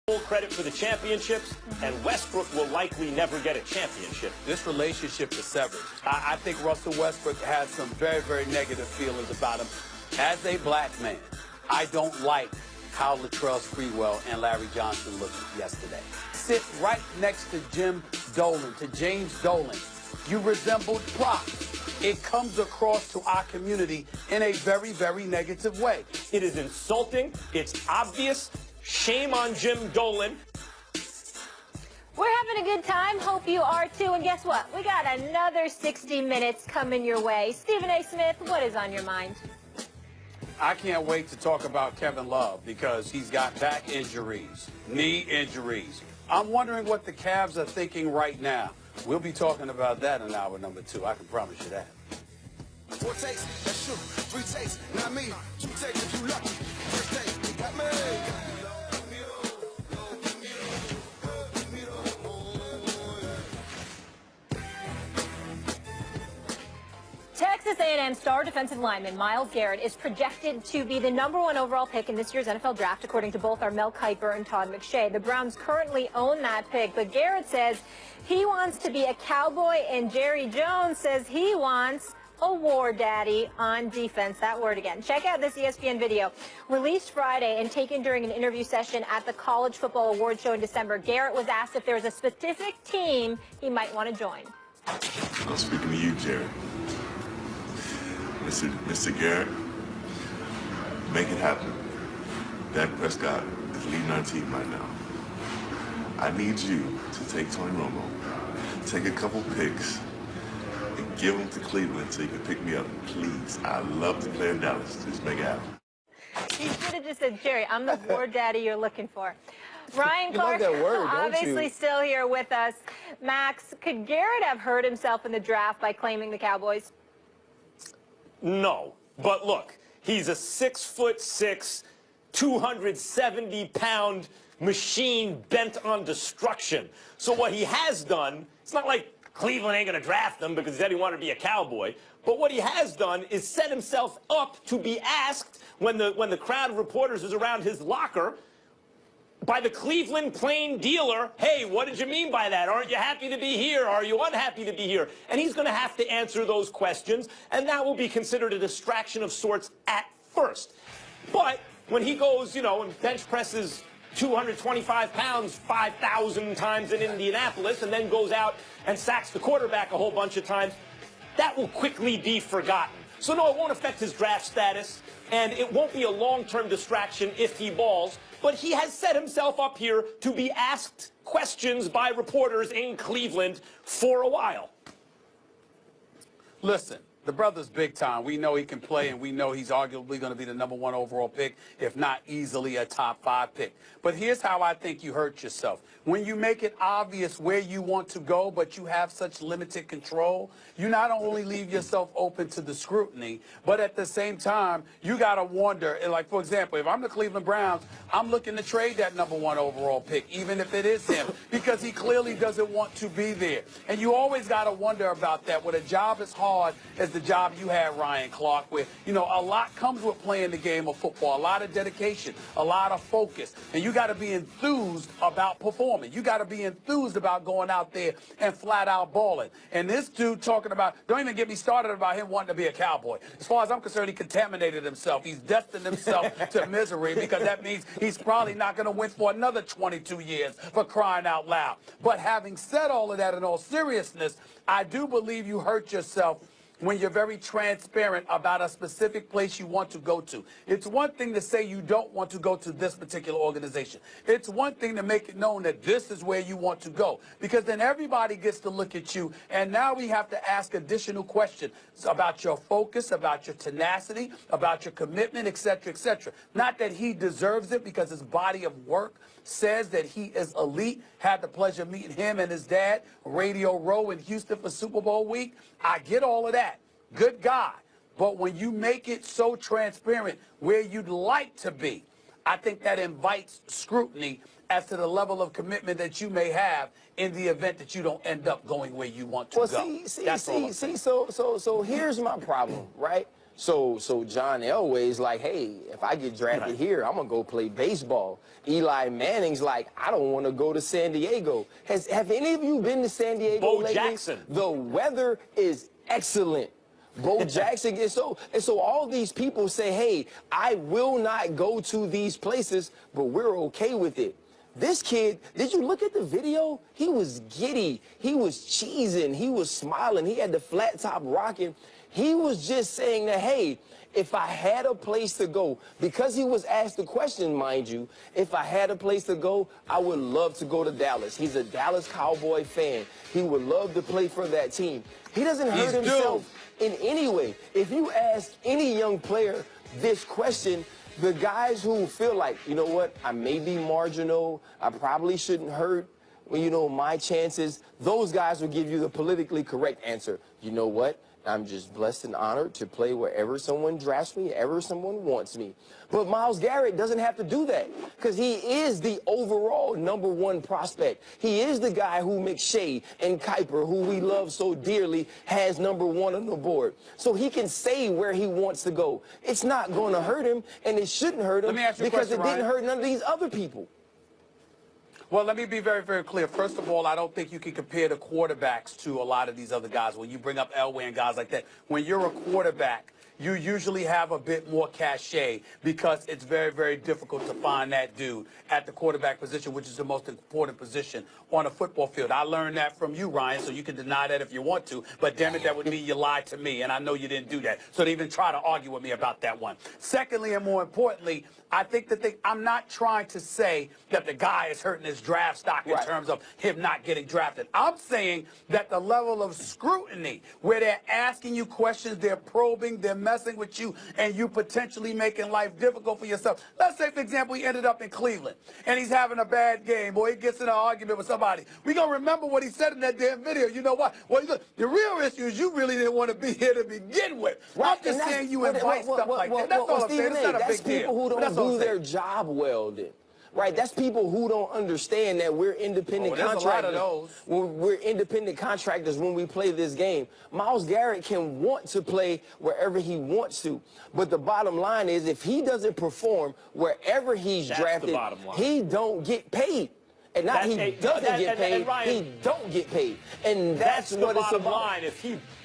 full credit for the championships, and Westbrook will likely never get a championship. This relationship is severed. I think Russell Westbrook has some very, very negative feelings about him. As a black man, I don't like how Latrell Sprewell and Larry Johnson looked yesterday. Sit right next to Jim Dolan, to James Dolan. You resembled props. It comes across to our community in a very, very negative way. It is insulting. It's obvious. Shame on Jim Dolan. We're having a good time. Hope you are too. And guess what? We got another 60 minutes coming your way. Stephen A. Smith, what is on your mind? I can't wait to talk about Kevin Love because he's got back injuries, knee injuries. I'm wondering what the Cavs are thinking right now. We'll be talking about that in hour number 2. I can promise you that. 4 takes, that's true. 3 takes, not me. 2 takes if you lucky. First take, you got me. Texas A&M star defensive lineman Myles Garrett is projected to be the #1 overall pick in this year's NFL draft, according to both our Mel Kiper and Todd McShay. The Browns currently own that pick, but Garrett says he wants to be a Cowboy, and Jerry Jones says he wants a war daddy on defense. That word again. Check out this ESPN video released Friday and taken during an interview session at the College Football Awards show in December. Garrett was asked if there was a specific team he might want to join. I'm speaking to you, Jerry. Mr. Garrett, make it happen. Dak Prescott is leading our team right now. I need you to take Tony Romo, take a couple picks, and give them to Cleveland so you can pick me up, please. I love to play in Dallas. Just make it happen. You should have just said, Jerry, I'm the war daddy you're looking for. Ryan Clark, that word, obviously still here with us. Max, could Garrett have hurt himself in the draft by claiming the Cowboys? No. But look, he's a 6'6", 270-pound machine bent on destruction. So what he has done, it's not like Cleveland ain't going to draft him because he said he wanted to be a Cowboy. But what he has done is set himself up to be asked when the crowd of reporters is around his locker by the Cleveland plain dealer, hey, what did you mean by that? Aren't you happy to be here? Are you unhappy to be here? And he's going to have to answer those questions, and that will be considered a distraction of sorts at first. But when he goes, you know, and bench presses 225 pounds 5,000 times in Indianapolis and then goes out and sacks the quarterback a whole bunch of times, that will quickly be forgotten. So, no, it won't affect his draft status, and it won't be a long-term distraction if he balls. But he has set himself up here to be asked questions by reporters in Cleveland for a while. Listen, the brother's big time. We know he can play, and we know he's arguably going to be the #1 overall pick, if not easily a top 5 pick. But here's how I think you hurt yourself. When you make it obvious where you want to go, but you have such limited control, you not only leave yourself open to the scrutiny, but at the same time, you got to wonder, like, for example, if I'm the Cleveland Browns, I'm looking to trade that #1 overall pick, even if it is him, because he clearly doesn't want to be there. And you always got to wonder about that. When a job is hard as the job you had, Ryan Clark, where, you know, a lot comes with playing the game of football, a lot of dedication, a lot of focus, and you got to be enthused about performing. You got to be enthused about going out there and flat out balling. And this dude talking about, don't even get me started about him wanting to be a Cowboy. As far as I'm concerned, he contaminated himself. He's destined himself to misery because that means he's probably not going to win for another 22 years, for crying out loud. But having said all of that, in all seriousness, I do believe you hurt yourself when you're very transparent about a specific place you want to go to. It's one thing to say you don't want to go to this particular organization. It's one thing to make it known that this is where you want to go, because then everybody gets to look at you, and now we have to ask additional questions about your focus, about your tenacity, about your commitment, etc., etc. Not that he deserves it, because his body of work says that he is elite. Had the pleasure of meeting him and his dad, Radio Row in Houston for Super Bowl week. I get all of that. Good guy. But when you make it so transparent where you'd like to be, I think that invites scrutiny as to the level of commitment that you may have in the event that you don't end up going where you want to go. Well, so here's my problem, right? So John Elway's like, hey, if I get drafted here, I'm gonna go play baseball. Eli Manning's like, I don't want to go to San Diego. Have any of you been to San Diego Bo lately? Jackson. The weather is excellent. Bo Jackson and so all these people say, hey, I will not go to these places, but we're okay with it. This kid, did you look at the video? He was giddy. He was cheesing. He was smiling. He had the flat top rocking. He was just saying that, hey, if I had a place to go, because he was asked the question, mind you, if I had a place to go, I would love to go to Dallas. He's a Dallas Cowboy fan. He would love to play for that team. He doesn't hurt himself in any way. If you ask any young player this question, the guys who feel like, you know what, I may be marginal, I probably shouldn't hurt, you know, my chances, those guys will give you the politically correct answer. You know what? I'm just blessed and honored to play wherever someone drafts me, wherever someone wants me. But Myles Garrett doesn't have to do that because he is the overall #1 prospect. He is the guy who McShay and Kuiper, who we love so dearly, has #1 on the board. So he can say where he wants to go. It's not going to hurt him, and it shouldn't hurt him because it didn't hurt none of these other people. Well, let me be very, very clear. First of all, I don't think you can compare the quarterbacks to a lot of these other guys. When you bring up Elway and guys like that, when you're a quarterback, you usually have a bit more cachet because it's very, very difficult to find that dude at the quarterback position, which is the most important position on a football field. I learned that from you, Ryan, so you can deny that if you want to, but damn it, that would mean you lied to me, and I know you didn't do that. So don't even try to argue with me about that one. Secondly, and more importantly, I think that I'm not trying to say that the guy is hurting his draft stock in terms of him not getting drafted. I'm saying that the level of scrutiny where they're asking you questions, they're probing, they're messing with you, and you potentially making life difficult for yourself. Let's say, for example, he ended up in Cleveland, and he's having a bad game, or he gets in an argument with somebody. We're going to remember what he said in that damn video. You know what? Well, the real issue is you really didn't want to be here to begin with. I'm just saying you invite stuff like that. That's all I'm saying. It's not a big deal. People who don't do their job well then. Right, that's people who don't understand that we're independent contractors. A lot of those. We're independent contractors when we play this game. Myles Garrett can want to play wherever he wants to, but the bottom line is if he doesn't perform wherever he's drafted, he don't get paid. And not he doesn't get paid, he don't get paid. And that's what it's about. The bottom line.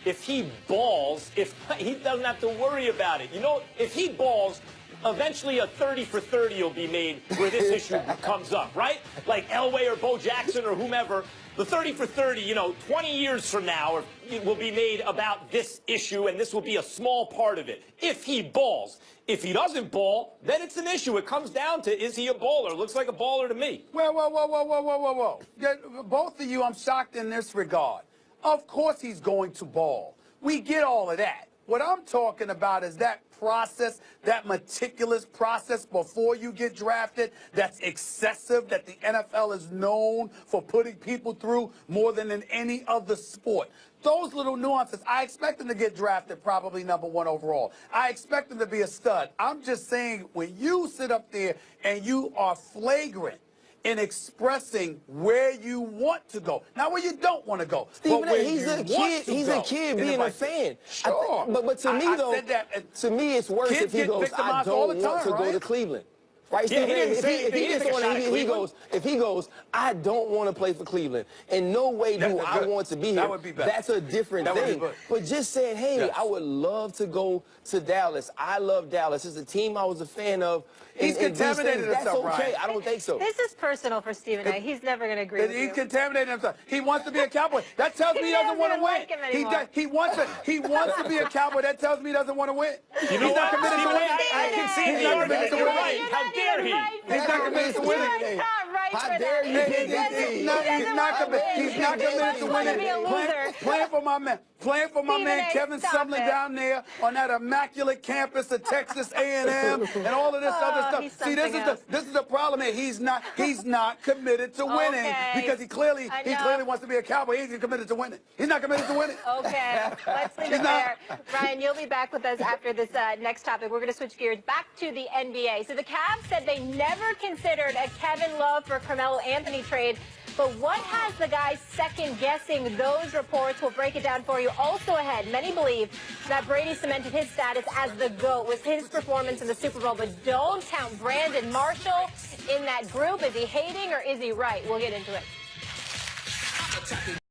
If he balls, if he doesn't have to worry about it. You know, if he balls, eventually a 30 for 30 will be made where this issue comes up, right? Like Elway or Bo Jackson or whomever, the 30 for 30, you know, 20 years from now it will be made about this issue, and this will be a small part of it. If he balls. If he doesn't ball, then it's an issue. It comes down to, is he a baller? Looks like a baller to me. Whoa. Both of you, I'm shocked in this regard. Of course he's going to ball. We get all of that. What I'm talking about is that process, that meticulous process before you get drafted, that's excessive, that the NFL is known for putting people through more than in any other sport. Those little nuances, I expect him to get drafted probably #1 overall. I expect him to be a stud. I'm just saying, when you sit up there and you are flagrant in expressing where you want to go, not where you don't want to go. Stephen A., he's a kid being a fan. Sure. But to me, though, to me, it's worse if he goes, I don't want to go to Cleveland. Right, Stephen A., if he goes, I don't want to play for Cleveland. In no way do I want to be here. That would be better. That's a different thing. But just saying, hey, I would love to go to Dallas. I love Dallas. It's a team I was a fan of. He's contaminated himself, That's okay. Ryan. I don't think so. This is personal for Stephen A. He's never going to agree with you. He's contaminated himself. He wants to be a Cowboy. That tells me he doesn't want to win. Like he wants to be a Cowboy. That tells me he doesn't want to win. You know what? I can see the argument. You're right. How dare he? He's not committed to winning. How dare you? He's not committed to winning. Playing for my man. Playing for my man Kevin Sumlin down there on that immaculate campus of Texas A&M and all of this other stuff. See, this is the problem here. He's not committed to winning because he clearly wants to be a Cowboy. He's committed to winning. He's not committed to winning. Okay, let's leave it there. Ryan, you'll be back with us after this next topic. We're going to switch gears back to the NBA. So the Cavs said they never considered a Kevin Love for Carmelo Anthony trade, But what has the guys second-guessing those reports? We'll break it down for you. Also ahead, many believe that Brady cemented his status as the GOAT with his performance in the Super Bowl. But don't count Brandon Marshall in that group. Is he hating or is he right? We'll get into it.